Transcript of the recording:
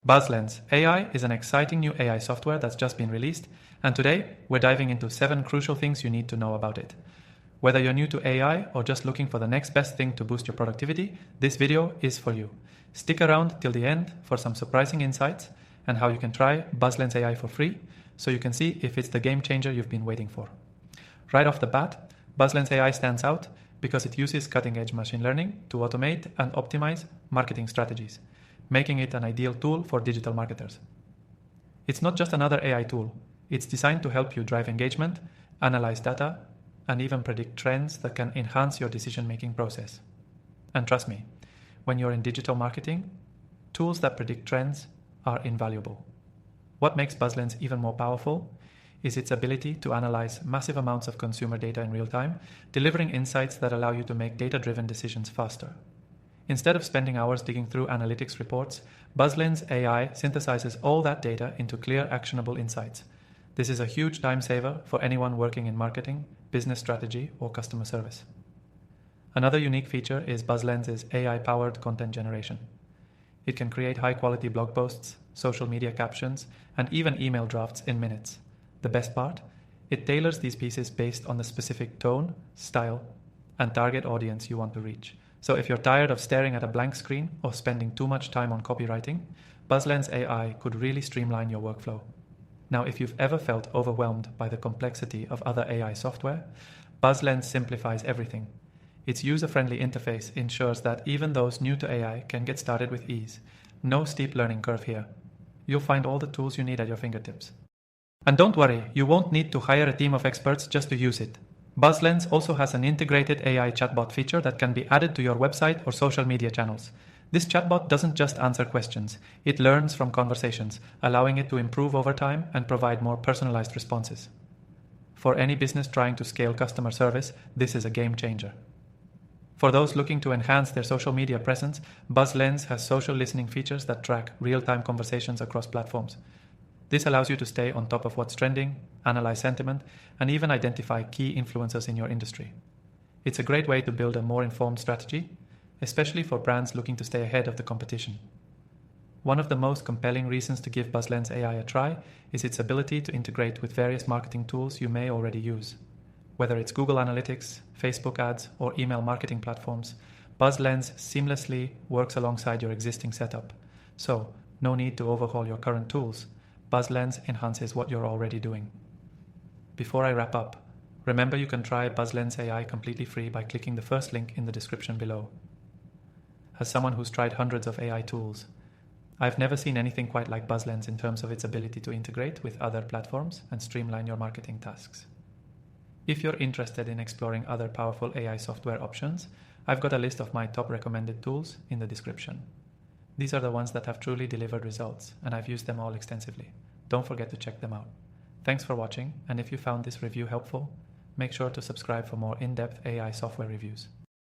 BuzzLens AI is an exciting new AI software that's just been released, and today we're diving into 7 crucial things you need to know about it. Whether you're new to AI or just looking for the next best thing to boost your productivity, this video is for you. Stick around till the end for some surprising insights and how you can try BuzzLens AI for free so you can see if it's the game changer you've been waiting for. Right off the bat, BuzzLens AI stands out because it uses cutting-edge machine learning to automate and optimize marketing strategies, making it an ideal tool for digital marketers. It's not just another AI tool. It's designed to help you drive engagement, analyze data, and even predict trends that can enhance your decision-making process. And trust me, when you're in digital marketing, tools that predict trends are invaluable. What makes BuzzLens even more powerful is its ability to analyze massive amounts of consumer data in real time, delivering insights that allow you to make data-driven decisions faster. Instead of spending hours digging through analytics reports, BuzzLens AI synthesizes all that data into clear, actionable insights. This is a huge time saver for anyone working in marketing, business strategy, or customer service. Another unique feature is BuzzLens' AI-powered content generation. It can create high-quality blog posts, social media captions, and even email drafts in minutes. The best part? It tailors these pieces based on the specific tone, style, and target audience you want to reach. So if you're tired of staring at a blank screen or spending too much time on copywriting, BuzzLens AI could really streamline your workflow. Now, if you've ever felt overwhelmed by the complexity of other AI software, BuzzLens simplifies everything. Its user-friendly interface ensures that even those new to AI can get started with ease. No steep learning curve here. You'll find all the tools you need at your fingertips. And don't worry, you won't need to hire a team of experts just to use it. BuzzLens also has an integrated AI chatbot feature that can be added to your website or social media channels. This chatbot doesn't just answer questions, it learns from conversations, allowing it to improve over time and provide more personalized responses. For any business trying to scale customer service, this is a game changer. For those looking to enhance their social media presence, BuzzLens has social listening features that track real-time conversations across platforms. This allows you to stay on top of what's trending, analyze sentiment, and even identify key influencers in your industry. It's a great way to build a more informed strategy, especially for brands looking to stay ahead of the competition. One of the most compelling reasons to give BuzzLens AI a try is its ability to integrate with various marketing tools you may already use. Whether it's Google Analytics, Facebook ads, or email marketing platforms, BuzzLens seamlessly works alongside your existing setup. So, no need to overhaul your current tools. BuzzLens enhances what you're already doing. Before I wrap up, remember you can try BuzzLens AI completely free by clicking the first link in the description below. As someone who's tried hundreds of AI tools, I've never seen anything quite like BuzzLens in terms of its ability to integrate with other platforms and streamline your marketing tasks. If you're interested in exploring other powerful AI software options, I've got a list of my top recommended tools in the description. These are the ones that have truly delivered results, and I've used them all extensively. Don't forget to check them out. Thanks for watching, and if you found this review helpful, make sure to subscribe for more in-depth AI software reviews.